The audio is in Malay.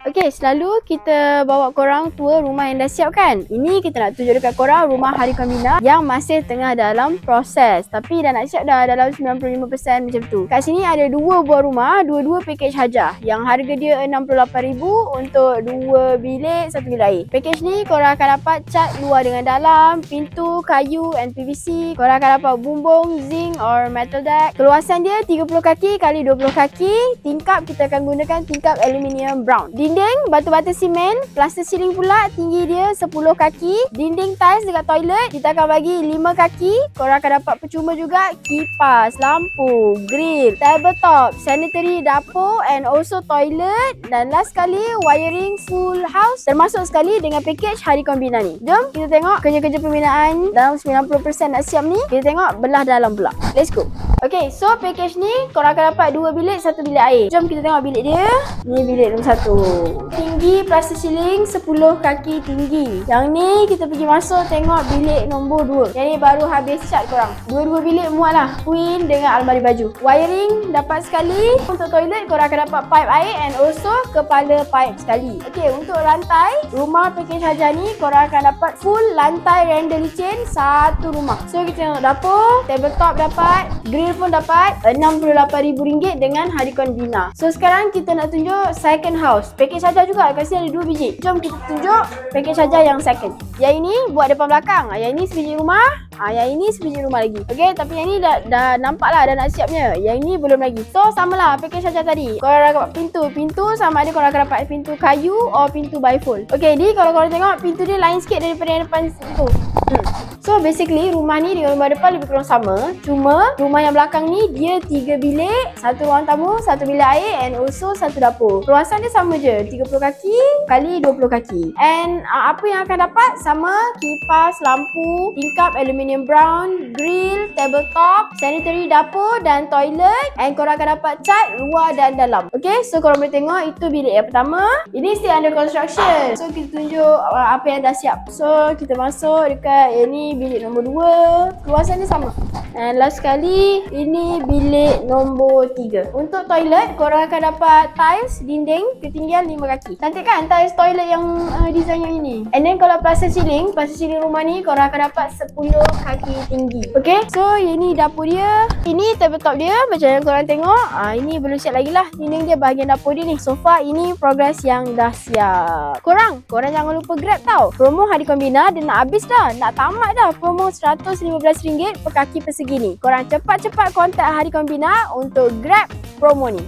Okey, selalu kita bawa korang tour rumah yang dah siap kan? Ini kita nak tunjuk dekat korang rumah Harikon Bina yang masih tengah dalam proses. Tapi dah nak siap dah dalam 95% macam tu. Kat sini ada 2 buah rumah, dua-dua package hajah. Yang harga dia RM68,000 untuk 2 bilik, 1 bilik air. Package ni korang akan dapat cat luar dengan dalam, pintu, kayu and PVC. Korang akan dapat bumbung, zinc or metal deck. Keluasan dia 30 kaki kali 20 kaki. Tingkap kita akan gunakan tingkap aluminium brown. Dinding batu-bata simen, plaster ceiling pula tinggi dia 10 kaki. Dinding tiles dekat toilet kita akan bagi 5 kaki. Korang akan dapat percuma juga kipas, lampu, grill, tabletop, sanitary dapur and also toilet. Dan last sekali wiring full house termasuk sekali dengan package Harikon Bina ni. Jom kita tengok kerja-kerja pembinaan dalam 90% nak siap ni. Kita tengok belah dalam pula. Let's go. Okay, so package ni korang akan dapat 2 bilik, 1 bilik air. Jom kita tengok bilik dia. Ni bilik nombor 1. Tinggi plaster ceiling 10 kaki tinggi. Yang ni kita pergi masuk tengok bilik nombor 2. Yang ni baru habis cat korang. Dua-dua bilik muat lah. Queen dengan almari baju. Wiring dapat sekali. Untuk toilet korang akan dapat pipe air and also kepala pipe sekali. Okay, untuk lantai, rumah package hajah ni korang akan dapat full lantai render licin satu rumah. So kita tengok dapur, tabletop dapat, grill pun dapat RM68,000 dengan Harikon Bina. So sekarang kita nak tunjuk second house. Package hajah juga, kat sini ada 2 biji. Jom kita tunjuk package hajah yang second. Yang ini buat depan belakang. Yang ini sebiji rumah. Yang ini sebiji rumah lagi. Okay, tapi yang ni dah nampak lah dah nak siapnya. Yang ini belum lagi. So samalah package hajah tadi. Korang akan dapat pintu. Pintu sama ada korang akan dapat pintu kayu atau pintu bifold. Okay, ni kalau korang tengok pintu dia lain sikit daripada yang depan situ. So basically rumah ni dengan rumah depan lebih kurang sama. Cuma rumah yang belakang ni dia 3 bilik, 1 ruang tamu, 1 bilik air and also 1 dapur. Luasan dia sama je, 30 kaki kali 20 kaki. And apa yang akan dapat sama kipas, lampu, tingkap aluminium brown, grill, tabletop, sanitary dapur dan toilet. And korang akan dapat cat luar dan dalam. Okay, so korang boleh tengok itu bilik yang pertama. Ini still under construction. So kita tunjuk apa yang dah siap. So kita masuk dekat ini bilik nombor 2. Luasan dia sama. And last sekali ini bilik nombor 3. Untuk toilet korang akan dapat tiles dinding ketinggian 5 kaki. Cantik kan tiles toilet yang design yang ini. And then kalau plaster ceiling rumah ni korang akan dapat 10 kaki tinggi. Okay, so ini dapur dia. Ini tabletop dia macam yang korang tengok. Ini belum siap lagi lah. Dinding dia bahagian dapur dia ni. So far ini progress yang dah siap. Korang jangan lupa grab tau. Promo Harikon Bina dia nak habis dah. Nak tamat dah promo RM115 per kaki persegi ni. Korang cepat-cepat kontak Harikon Bina untuk grab promo ni.